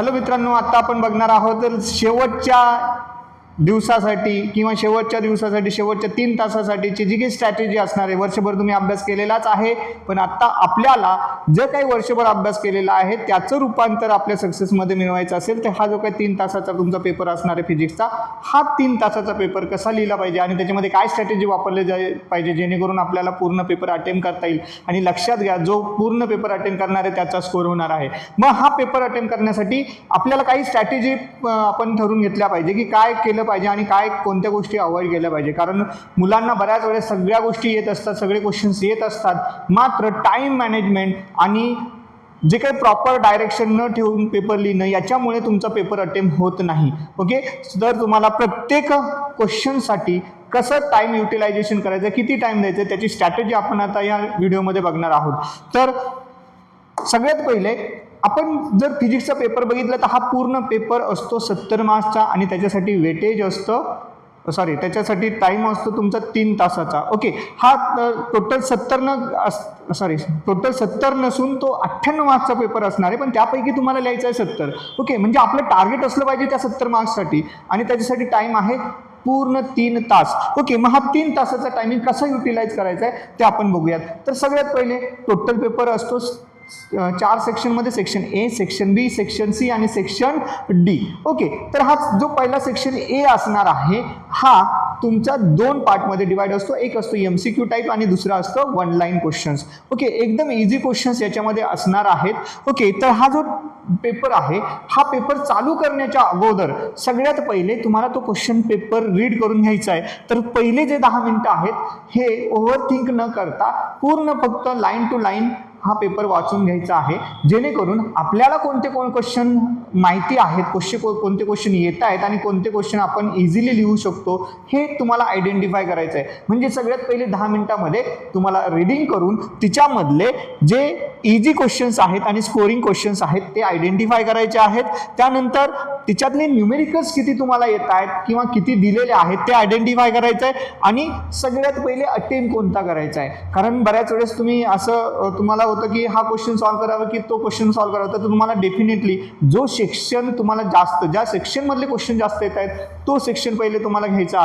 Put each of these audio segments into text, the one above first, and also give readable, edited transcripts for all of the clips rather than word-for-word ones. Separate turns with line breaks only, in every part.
Hello मित्रांनो, आता आपण बघणार आहोत शेवटच्या दिवसासाठी किंवा शेवटच्या 3 तासासाठीची जी काही स्ट्रॅटेजी असणार आहे. वर्षभर तुम्ही अभ्यास केलेलाच आहे, पण आता आपल्याला जे काही वर्षभर अभ्यास केलेला आहे त्याचं रूपांतर आपल्या सक्सेसमध्ये मिळवायचं असेल तर हा जो काही 3 तासाचा तुमचा पेपर असणार आहे फिजिक्सचा, हा 3 तासाचा पेपर कसा लिहिला पाहिजे आणि त्याच्यामध्ये काय स्ट्रॅटेजी वापरली पाहिजे जेणेकरून आपल्याला पूर्ण पेपर अटेम्प्ट करता येईल. आणि लक्षात घ्या, जो पूर्ण पेपर अटेम्प्ट करणार आहे त्याचा स्कोर होणार आहे. मग हा पेपर अटेम्प्ट करण्यासाठी आपल्याला काही स्ट्रॅटेजी आपण ठरवून घेतल्या पाहिजे की काय केलं पाहिजे आणि काय कोणत्या गोष्टी अवॉइड केल्या पाहिजे. कारण मुलांना बऱ्याच वेळेस सगळ्या गोष्टी येत असतात, सगळे क्वेश्चन्स येत असतात, मात्र टाइम मॅनेजमेंट आणि जे काही प्रॉपर डायरेक्शन न ठेवून पेपर लिहिणं याच्यामुळे तुमचा पेपर अटेम्प्ट होत नाही. ओके, तर तुम्हाला प्रत्येक क्वेश्चनसाठी कसं टाइम युटिलायझेशन करायचं, किती टाइम द्यायचं त्याची स्ट्रॅटेजी आपण आता या व्हिडिओमध्ये बघणार आहोत. तर सगळ्यात पहिले आपण जर फिजिक्सचा पेपर बघितला तर हा पूर्ण पेपर असतो 70 मार्क्सचा आणि त्याच्यासाठी वेटेज असतं, त्याच्यासाठी टाइम असतो तुमचा 3 तासाचा. ओके, हा टोटल 70 नसून तो 98 मार्क्सचा पेपर असणार आहे, पण त्यापैकी तुम्हाला लिहायचं आहे 70. ओके, म्हणजे आपलं टार्गेट असलं पाहिजे त्या 70 मार्क्ससाठी आणि त्याच्यासाठी टाइम आहे पूर्ण 3 तास. ओके, मग हा 3 तासाचा टायमिंग कसा युटिलाइज करायचा आहे ते आपण बघूयात. तर सगळ्यात पहिले टोटल पेपर असतो 4 सेक्शनमध्ये, section A, section B, section C आणि सेक्शन डी. ओके, तर हा जो पहिला सेक्शन ए असणार आहे हा तुमचा 2 पार्टमध्ये डिवाइड असतो. एक असतो MCQ टाईप आणि दुसरा असतो 1 लाईन क्वेश्चन्स. ओके, एकदम इझी क्वेश्चन्स याच्यामध्ये असणार आहेत. ओके, तर हा जो पेपर आहे हा पेपर चालू करण्याच्या अगोदर सगळ्यात पहिले तुम्हाला तो क्वेश्चन पेपर रीड करून घ्यायचा आहे. तर पहिले जे 10 मिनिटं आहेत हे ओव्हरथिंक न करता पूर्ण फक्त लाईन टू लाईन हा पेपर वाचून घ्यायचा आहे, जेणेकरून आपल्याला कोणते क्वेश्चन माहिती आहेत, कोणते क्वेश्चन येत आहेत आणि कोणते क्वेश्चन आपण इझिली लिहू शकतो हे तुम्हाला आयडेंटिफाय करायचं आहे. म्हणजे सगळ्यात पहिले 10 मिनिटांमध्ये तुम्हाला रीडिंग करून तिच्यामधले जे इझी क्वेश्चन्स आहेत आणि स्कोरिंग क्वेश्चन्स आहेत ते आयडेंटिफाय करायचे आहेत. त्यानंतर तिच्यातले न्यूमेरिकल्स किती तुम्हाला येत आहेत किंवा किती दिलेले आहेत ते आयडेंटिफाय करायचं आहे. आणि सगळ्यात पहिले अटेम्प्ट कोणता करायचा आहे, कारण बऱ्याच वेळेस तुम्ही असं तुम्हाला होतं की हा क्वेश्चन सॉल्व्ह करावा की तो क्वेश्चन सॉल्व्ह करावा, तर तुम्हाला डेफिनेटली जो सेक्शन तुम्हाला ज्या सेक्शन मधले क्वेश्चन जास्त येत आहेत तो सेक्शन पहिले तुम्हाला घ्यायचा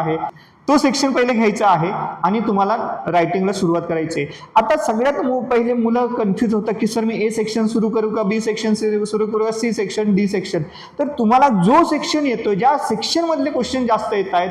आहे आणि तुम्हाला रायटिंगला सुरुवात करायची आहे. आता सगळ्यात पहिले मुलं कन्फ्यूज होतात की सर मी ए सेक्शन सुरू करू का, बी सेक्शन सुरू करू का, सी सेक्शन, डी सेक्शन. तर तुम्हाला जो सेक्शन येतो, ज्या सेक्शन मधले क्वेश्चन जास्त येत आहेत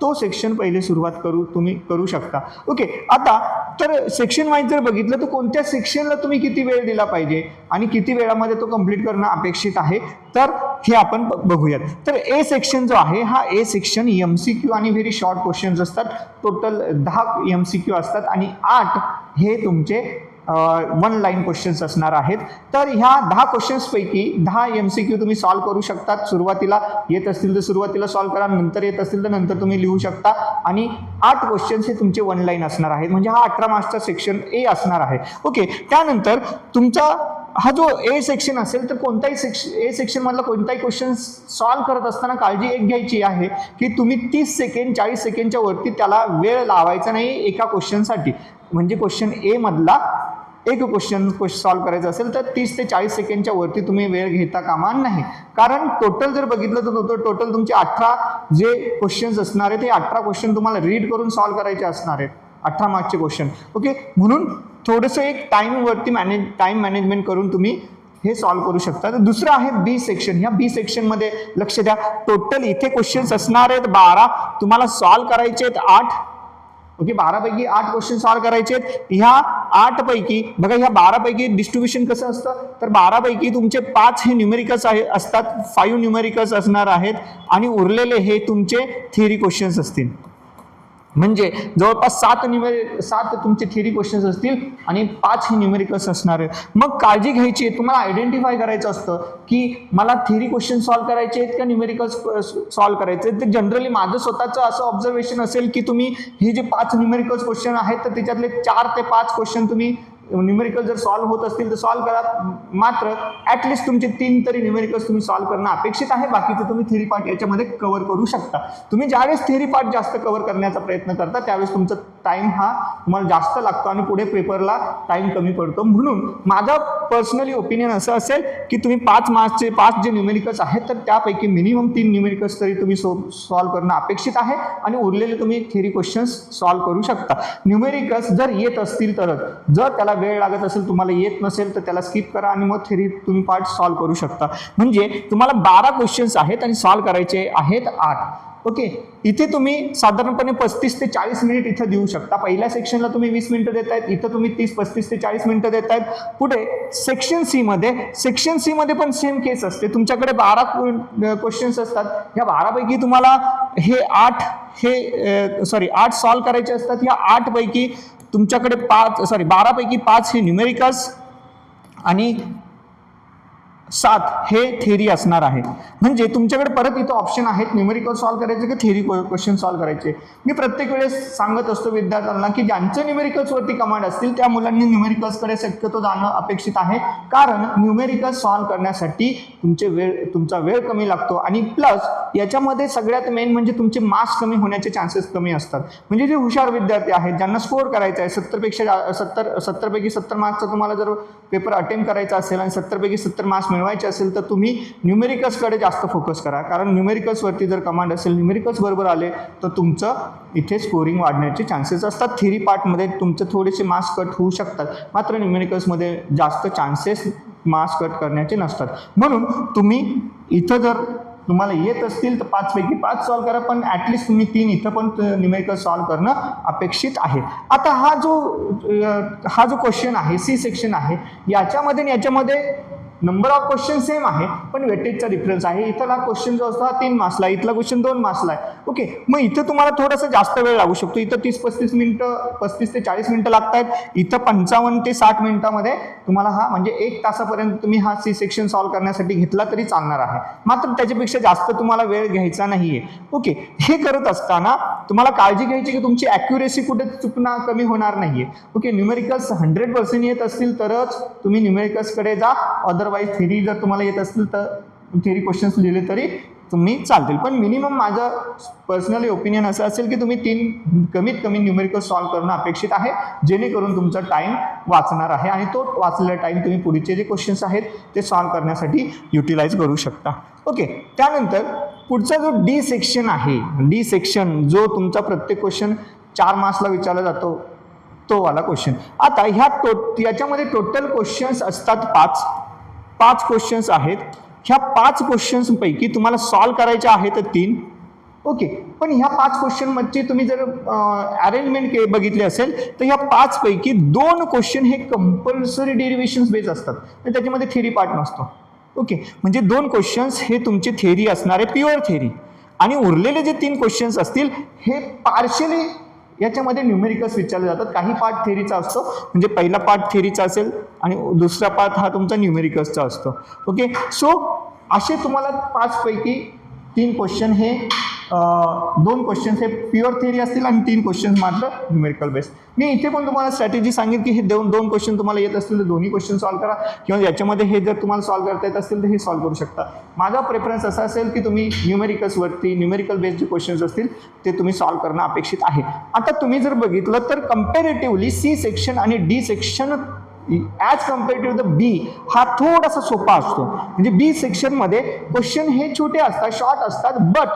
तो सेक्शन पहिले सुरुवात तुम्ही करू शकता. ओके, आता तर सेक्शन वाईज जर बघितलं तर कोणत्या सेक्शनला तुम्ही किती वेळ दिला पाहिजे आणि किती वेळामध्ये तो कंप्लीट करणं अपेक्षित आहे तर हे आपण बघूयात. तर ए सेक्शन जो आहे हा ए सेक्शन MCQ आणि व्हेरी शॉर्ट क्वेश्चन्स असतात. टोटल 10 MCQ असतात आणि 8 हे तुमचे 1 लाईन क्वेश्चन्स असणार आहेत. तर ह्या 10 क्वेश्चन्स पैकी 10 MCQ तुम्ही सॉल्व्ह करू शकतात. सुरुवातीला येत असतील तर सुरुवातीला सॉल्व्ह करा, नंतर येत असतील तर नंतर तुम्ही लिहू शकता. आणि 8 क्वेश्चन्स हे तुमचे 1 लाईन असणार आहेत, म्हणजे हा 18 मार्क्सचा सेक्शन ए असणार आहे. ओके, त्यानंतर तुमचा हा जो ए सेक्शन असेल तर कोणताही ए सेक्शन मधला कोणताही क्वेश्चन सॉल्व्ह करत असताना काळजी एक घ्यायची आहे की तुम्ही 30 सेकंड 40 सेकंडच्या वरती त्याला वेळ लावायचा नाही एका क्वेश्चनसाठी. म्हणजे क्वेश्चन ए मधला एक क्वेश्चन सॉल्व्ह करायचा असेल तर 30 ते 40 सेकंडच्या वरती तुम्ही वेळ घेता कामा नाही. कारण टोटल जर बघितलं तर टोटल तुमचे 18 जे क्वेश्चन्स असणार आहेत ते 18 क्वेश्चन तुम्हाला रीड करून सॉल्व्ह करायचे असणार आहेत, 18 मार्क्सचे क्वेश्चन. ओके, म्हणून थोडंसं एक टाइमवरती टाइम मॅनेजमेंट करून तुम्ही हे सॉल्व्ह करू शकता. तर दुसरं आहे बी सेक्शन. ह्या बी सेक्शनमध्ये लक्ष द्या, टोटल इथे क्वेश्चन्स असणार आहेत 12, तुम्हाला सॉल्व्ह करायचे आहेत 8. ओके, 12 पैकी 8 क्वेश्चन सॉल्व्ह करायचे आहेत. ह्या 8 पैकी बघा, ह्या 12 पैकी डिस्ट्रीब्युशन कसं असतं तर 12 पैकी तुमचे 5 हे न्यूमेरिकल्स असतात, 5 न्यूमेरिकल्स असणार आहेत आणि उरलेले हे तुमचे थिअरी क्वेश्चन्स असतील. म्हणजे जवळपास 7 तुमचे थिअरी क्वेश्चन्स असतील आणि 5 हे न्यूमेरिकल्स असणार आहेत. मग काळजी घ्यायची आहे, तुम्हाला आयडेंटिफाय करायचं असतं की मला थिअरी क्वेश्चन सॉल्व्ह करायचे आहेत का न्यूमेरिकल्स सॉल्व्ह करायचे आहेत. तर जनरली माझं स्वतःचं असं ऑब्झर्वेशन असेल की तुम्ही हे जे 5 न्यूमेरिकल्स क्वेश्चन आहेत तर त्याच्यातले 4 ते 5 क्वेश्चन तुम्ही न्यूमेरिकल जर सॉल्व्ह होत असतील तर सॉल्व्ह करा, मात्र ॲटलिस्ट तुमचे 3 तरी न्यूमेरिकल्स तुम्ही सॉल्व्ह करणं अपेक्षित आहे. बाकीचं तुम्ही थिअरी पार्ट याच्यामध्ये कव्हर करू शकता. तुम्ही ज्यावेळेस थिअरी पार्ट जास्त कव्हर करण्याचा प्रयत्न करता त्यावेळेस तुमचं टाईम हा तुम्हाला जास्त लागतो आणि पुढे पेपरला टाईम कमी पडतो. म्हणून माझं पर्सनली ओपिनियन असं असेल की तुम्ही 5 मार्क्सचे 5 जे न्यूमेरिकल्स आहेत तर त्यापैकी मिनिमम 3 न्यूमेरिकल्स तरी तुम्ही सॉल्व करणं अपेक्षित आहे आणि उरलेले तुम्ही थेरी क्वेश्चन्स सॉल्व करू शकता. न्यूमेरिकल्स जर येत असतील तरच, जर त्याला वेळ लागत असेल, तुम्हाला येत नसेल तर त्याला स्किप करा आणि मग थेरी तुम्ही पार्ट सॉल्व करू शकता. म्हणजे तुम्हाला 12 क्वेश्चन्स आहेत आणि सॉल्व करायचे आहेत 8. ओके, इथे तुम्ही साधारणपणे 35 ते 40 मिनिट इथं देऊ शकता. पहिल्या सेक्शनला तुम्ही 20 मिनिटं देत आहेत, इथं तुम्ही 35 ते 40 मिनिटं देत आहेत. पुढे सेक्शन सी मध्ये पण सेम केस असते. तुमच्याकडे 12 क्वेश्चन्स असतात. ह्या 12 पैकी तुम्हाला हे 8 सॉल्व करायचे असतात. ह्या 8 पैकी तुमच्याकडे 12 पैकी 5 हे न्यूमेरिकल्स आणि 7 हे थेरी असणार आहे. म्हणजे तुमच्याकडे परत इथं ऑप्शन आहेत न्यूमेरिकल सॉल्व करायचे की थेरी क्वेश्चन सॉल्व करायचे. मी प्रत्येक वेळेस सांगत असतो विद्यार्थ्यांना की ज्यांचं न्यूमेरिकल्सवरती कमांड असतील त्या मुलांनी न्यूमेरिकल्सकडे शक्यतो जाणं अपेक्षित आहे. कारण न्यूमेरिकल सॉल्व करण्यासाठी तुमचा वेळ कमी लागतो आणि प्लस याच्यामध्ये सगळ्यात मेन म्हणजे तुमचे मार्क्स कमी होण्याचे चान्सेस कमी असतात. म्हणजे जे हुशार विद्यार्थी आहेत ज्यांना स्कोअर करायचा आहे 70 पैकी 70 मार्क्सचा तुम्हाला जर पेपर अटेम्प्ट करायचा असेल आणि 70 पैकी 70 मार्क्स मिळवायचे असेल तर तुम्ही न्यूमेरिकल्सकडे जास्त फोकस करा. कारण न्यूमेरिकल्सवरती जर कमांड असेल, न्यूमेरिकल्स बरोबर आले तर तुमचं इथे स्कोरिंग वाढण्याचे चान्सेस असतात. थेरी पार्टमध्ये तुमचे थोडेसे मार्क्स कट होऊ शकतात, मात्र न्यूमेरिकल्समध्ये जास्त चान्सेस मार्क्स कट करण्याचे नसतात. म्हणून तुम्ही इथं जर तुम्हाला येत असतील तर 5 पैकी 5 सॉल्व करा, पण ॲटलिस्ट तुम्ही 3 इथं पण न्यूमेरिकल सॉल्व करणं अपेक्षित आहे. आता हा जो क्वेश्चन आहे सी सेक्शन आहे, याच्यामध्ये नंबर ऑफ क्वेश्चन सेम आहे पण वेटेजचा डिफरन्स आहे. इथला क्वेश्चन जो असतो हा 3 मार्क्सला आहे, इथला क्वेश्चन 2 मार्क्सला आहे. ओके, मग इथं तुम्हाला थोडासा जास्त वेळ लागू शकतो. इथं 35 ते 40 मिनिटं लागत आहेत. इथं 55 ते 60 मिनिटामध्ये तुम्हाला हा म्हणजे 1 तासापर्यंत तुम्ही हा सी सेक्शन सॉल्व करण्यासाठी घेतला तरी चालणार आहे. मात्र त्याच्यापेक्षा जास्त तुम्हाला वेळ घ्यायचा नाहीये. ओके, हे करत असताना तुम्हाला काळजी घ्यायची की तुमची ॲक्युरेसी कुठे चुकणं कमी होणार नाहीये. ओके, न्यूमेरिकल्स 100% येत असतील तरच तुम्ही न्यूमेरिकल्सकडे जा. अदरवाईज थेरी जर तुम्हाला येत असतील तर थेरी क्वेश्चन्स लिहिले तरी तुम्ही चालतील. पण मिनिमम माझं पर्सनली ओपिनियन असं असेल की तुम्ही 3 कमीत कमी न्यूमेरिकल सॉल्व करणं अपेक्षित आहे, जेणेकरून तुमचा टाईम वाचणार आहे आणि तो वाचलेला टाईम तुम्ही पुढचे जे क्वेश्चन्स आहेत ते सॉल्व करण्यासाठी युटिलाइज करू शकता. ओके, त्यानंतर पुढचा जो डी सेक्शन आहे, डी सेक्शन जो तुमचा प्रत्येक क्वेश्चन 4 मार्क्सला विचारला जातो तो वाला क्वेश्चन. आता याच्यामध्ये टोटल क्वेश्चन्स असतात 5 क्वेश्चन्स आहेत. ह्या 5 क्वेश्चन्स पैकी तुम्हाला सॉल्व करायचे आहेत 3. ओके, पण ह्या 5 क्वेश्चन मध्ये तुम्ही जर अरेंजमेंट बघितली असेल तर ह्या 5 पैकी 2 क्वेश्चन हे कंपल्सरी डेरिव्हेशन्स बेस असतात, त्याच्यामध्ये थेरी पार्ट नसतो. ओके, म्हणजे 2 क्वेश्चन्स हे तुमची थेरी असणारे प्युअर थेरी आणि उरलेले जे 3 क्वेश्चन्स असतील हे पार्शियली याच्यामध्ये न्यूमेरिकल्स विचारले जातात. काही पार्ट थेरीचा असतो, म्हणजे पहिला पार्ट थेरीचा असेल आणि दुसरा पार्ट हा तुमचा न्यूमेरिकल्सचा असतो. ओके, सो असे तुम्हाला 5 पैकी 3 क्वेश्चन हे 2 क्वेश्चन हे प्युअर थेरी असतील आणि 3 क्वेश्चन मात्र न्यूमेरिकल बेस. मी इथे पण तुम्हाला स्ट्रॅटेजी सांगेन की हे 2 क्वेश्चन तुम्हाला येत असतील तर दोन्ही क्वेश्चन सॉल्व करा, किंवा याच्यामध्ये हे जर तुम्हाला सॉल्व करता येत असतील तर हे सॉल्व करू शकता. माझा प्रेफरन्स असा असेल की तुम्ही न्यूमेरिकल्सवरती न्यूमेरिकल बेस्ड जे क्वेश्चन्स असतील ते तुम्ही सॉल्व करणं अपेक्षित आहे. आता तुम्ही जर बघितलं तर कम्पॅरेटिव्हली सी सेक्शन आणि D section as compare to the B हा थोडासा सोपा असतो. म्हणजे बी सेक्शनमध्ये क्वेश्चन हे छोटे असतात, शॉर्ट असतात, बट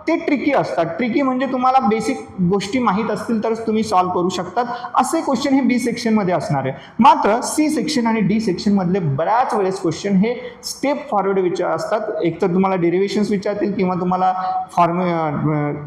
ते ट्रिकी असतात. ट्रिकी म्हणजे तुम्हाला बेसिक गोष्टी माहीत असतील तरच तुम्ही सॉल्व करू शकतात, असे क्वेश्चन हे बी सेक्शनमध्ये असणार आहे. मात्र सी सेक्शन आणि डी सेक्शनमधले बऱ्याच वेळेस क्वेश्चन हे स्टेप फॉरवर्ड विचार असतात. एकतर तुम्हाला डेरिव्हेशन्स विचारतील किंवा तुम्हाला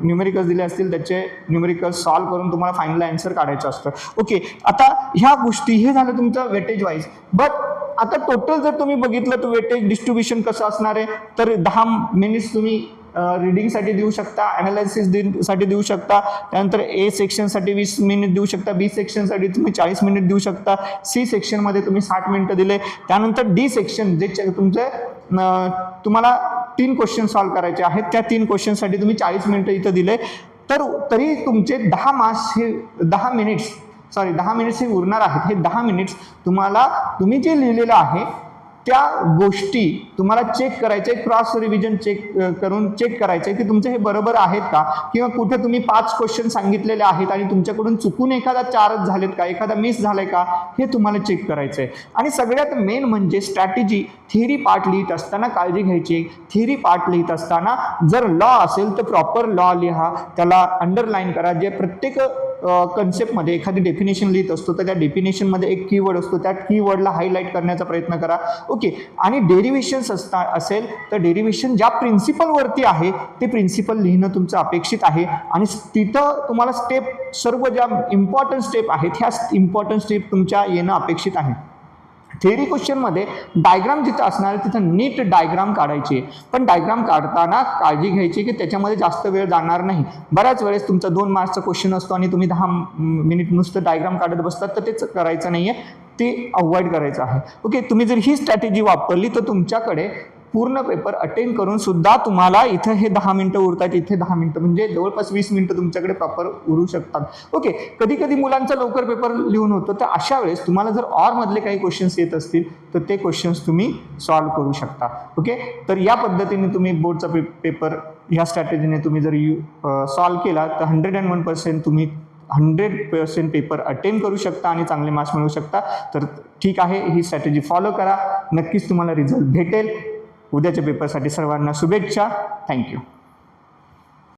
न्यूमेरिकल्स दिले असतील, त्याचे न्यूमेरिकल्स सॉल्व करून तुम्हाला फायनल आन्सर काढायचं असतं. ओके, आता ह्या गोष्टी हे झालं तुमचं वेटेज वाईज. बट आता टोटल जर तुम्ही बघितलं तर वेटेज डिस्ट्रीब्युशन कसं असणार आहे, तर 10 मिनिट्स तुम्ही रीडिंगसाठी देऊ शकता, ॲनालिसिससाठी देऊ शकता, त्यानंतर ए सेक्शनसाठी 20 मिनिट देऊ शकता, बी सेक्शनसाठी तुम्ही 40 मिनिट देऊ शकता, सी सेक्शनमध्ये तुम्ही 60 मिनिटं दिले. त्यानंतर डी सेक्शन जे तुमचे तुम्हाला 3 क्वेश्चन सॉल्व करायचे आहेत, त्या 3 क्वेश्चनसाठी तुम्ही 40 मिनिटं इथं दिले, तर तरी तुमचे 10 मार्क्स हे 10 मिनिट्स हे उरणार आहेत. हे 10 मिनिट्स तुम्ही जे लिहिलेलं आहे त्या गोष्टी तुम्हाला चेक करायचे, क्रॉस रिव्हिजन करून चेक करायचे की तुमचे हे बरोबर आहेत का, किंवा कुठे तुम्ही 5 क्वेश्चन सांगितलेले आहेत आणि तुमच्याकडून चुकून एखादा 4च झालेत का, एखादा मिस झालाय का, हे तुम्हाला चेक करायचं आहे. आणि सगळ्यात मेन म्हणजे स्ट्रॅटेजी. थिअरी पार्ट लिहित असताना काळजी घ्यायची, थिअरी पार्ट लिहित असताना जर लॉ असेल तर प्रॉपर लॉ लिहा, त्याला अंडरलाईन करा. जे प्रत्येक कन्सेप्टमध्ये एखादी डेफिनेशन लिहित असतो तर त्या डेफिनेशनमध्ये एक कीवर्ड असतो, त्या कीवर्डला हायलाईट करण्याचा प्रयत्न करा. ओके. आणि डेरिव्हेशन्स असेल तर डेरिव्हेशन ज्या प्रिन्सिपलवरती आहे ते प्रिन्सिपल लिहिणं तुमचं अपेक्षित आहे. आणि तिथं तुम्हाला स्टेप, सर्व ज्या इम्पॉर्टंट स्टेप आहेत ह्या इम्पॉर्टंट स्टेप तुमच्या येणं अपेक्षित आहे. थेअरी क्वेश्चनमध्ये डायग्राम जिथं असणार आहे तिथं नीट डायग्राम काढायची, पण डायग्राम काढताना काळजी घ्यायची की त्याच्यामध्ये जास्त वेळ जाणार नाही. बऱ्याच वेळेस तुमचा 2 मार्क्सचा क्वेश्चन असतो आणि तुम्ही 10 मिनिट नुसतं डायग्राम काढत बसतात, तर तेच करायचं नाही आहे, ते अवॉइड करायचं आहे. ओके. तुम्ही जर ही स्ट्रॅटेजी वापरली तर तुमच्याकडे पूर्ण पेपर अटेंड करून सुद्धा तुम्हाला इथं हे 10 मिनिटं उरतात, इथे 10 मिनिटं, म्हणजे जवळपास 20 मिनिटं तुमच्याकडे प्रॉपर उरू शकतात. ओके. कधी कधी मुलांचा लवकर पेपर लिहून होतो, तर अशा वेळेस तुम्हाला जर मधले काही क्वेश्चन्स येत असतील तर ते क्वेश्चन्स तुम्ही सॉल्व्ह करू शकता. ओके. तर या पद्धतीने तुम्ही बोर्डचा पेपर ह्या स्ट्रॅटेजीने तुम्ही जर सॉल्व्ह केला तर 101% तुम्ही 100% पेपर अटेंड करू शकता आणि चांगले मार्क्स मिळवू शकता. तर ठीक आहे, ही स्ट्रॅटेजी फॉलो करा, नक्कीच तुम्हाला रिझल्ट भेटेल. उद्याच्या पेपरसाठी सर्वांना शुभेच्छा. थँक्यू.